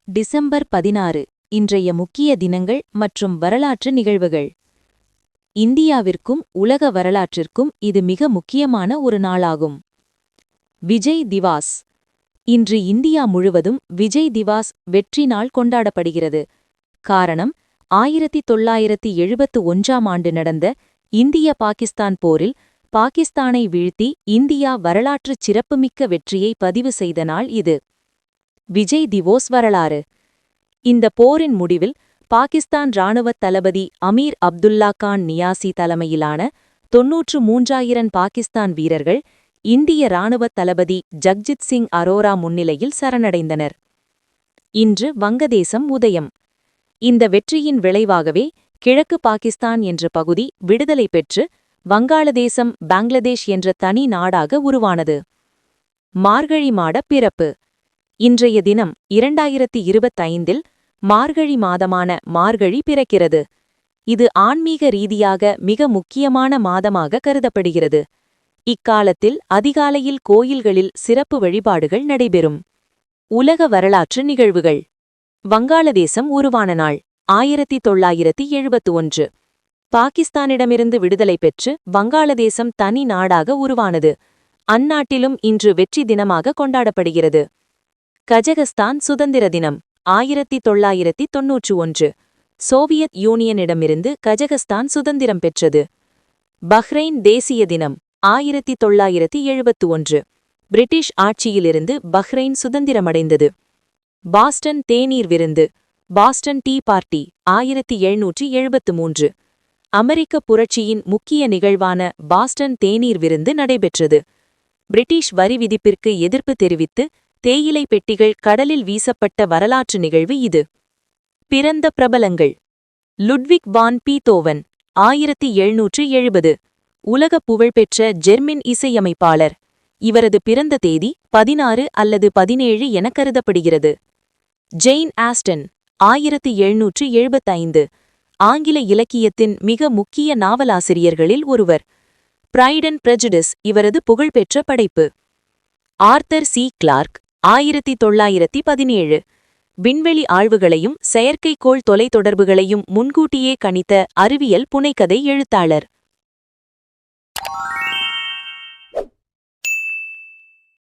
December 16 இன்றைய முக்கிய தினங்கள் மற்றும் வரலாற்று நிகழ்வுகள். இந்தியாவிற்கும் உலக வரலாற்றிற்கும் இது மிக முக்கியமான ஒரு நாளாகும். விஜய் திவாஸ். இன்று இந்தியா முழுவதும் விஜய் திவாஸ் வெற்றி நாள் கொண்டாடப்படுகிறது. காரணம், 1971ஆம் ஆண்டு நடந்த இந்திய பாகிஸ்தான் போரில் பாகிஸ்தானை வீழ்த்தி இந்தியா வரலாற்றுச் சிறப்புமிக்க வெற்றியை பதிவு செய்த நாள் இது. விஜய் திவோஸ் வரலாறு. இந்த போரின் முடிவில் பாகிஸ்தான் இராணுவத் தளபதி அமீர் அப்துல்லா கான் நியாசி தலைமையிலான 93,000 பாகிஸ்தான் வீரர்கள் இந்திய இராணுவத் தளபதி ஜக்ஜித் சிங் அரோரா முன்னிலையில் சரணடைந்தனர். இன்று வங்கதேசம் உதயம். இந்த வெற்றியின் விளைவாகவே கிழக்கு பாகிஸ்தான் என்ற பகுதி விடுதலை பெற்று வங்காளதேசம் பங்களாதேஷ் என்ற தனி நாடாக உருவானது. மார்கழி மாத பிறப்பு. இன்றைய தினம் 2025இல் மார்கழி மாதமான மார்கழி பிறக்கிறது. இது ஆன்மீக ரீதியாக மிக முக்கியமான மாதமாக கருதப்படுகிறது. இக்காலத்தில் அதிகாலையில் கோயில்களில் சிறப்பு வழிபாடுகள் நடைபெறும். உலக வரலாற்று நிகழ்வுகள். வங்காளதேசம் உருவான நாள் 1971. பாகிஸ்தானிடமிருந்து விடுதலை பெற்று வங்காளதேசம் தனி நாடாக உருவானது. அந்நாட்டிலும் இன்று வெற்றி தினமாக கொண்டாடப்படுகிறது. கஜகஸ்தான் சுதந்திர தினம் 1991. சோவியத் யூனியனிடமிருந்து கஜகஸ்தான் சுதந்திரம் பெற்றது. பஹ்ரைன் தேசிய தினம் 1971. பிரிட்டிஷ் ஆட்சியிலிருந்து பஹ்ரைன் சுதந்திரமடைந்தது. பாஸ்டன் தேநீர் விருந்து. Boston tea party 1773. அமெரிக்க புரட்சியின் முக்கிய நிகழ்வான பாஸ்டன் தேநீர் விருந்து நடைபெற்றது. பிரிட்டிஷ் வரி விதிப்பிற்கு எதிர்ப்பு தெரிவித்து தேயிலை பெட்டிகள் கடலில் வீசப்பட்ட வரலாற்று நிகழ்வு இது. பிறந்த பிரபலங்கள். லுட்விக் வான் பீத்தோவன் 1770. உலக புகழ்பெற்ற ஜெர்மன் இசையமைப்பாளர். இவரது பிறந்த தேதி 16 அல்லது 17 என கருதப்படுகிறது. ஜெயின் ஆஸ்டன் 1775. ஆங்கில இலக்கியத்தின் மிக முக்கிய நாவலாசிரியர்களில் ஒருவர். பிரைட் அண்ட் பிரெஜுடிஸ் இவரது புகழ்பெற்ற படைப்பு. Arthur C Clarke 1917. விண்வெளி ஆய்வுகளையும் செயற்கைக்கோள் தொலைத்தொடர்புகளையும் முன்கூட்டியே கணித்த அறிவியல் புனைகதை எழுத்தாளர்.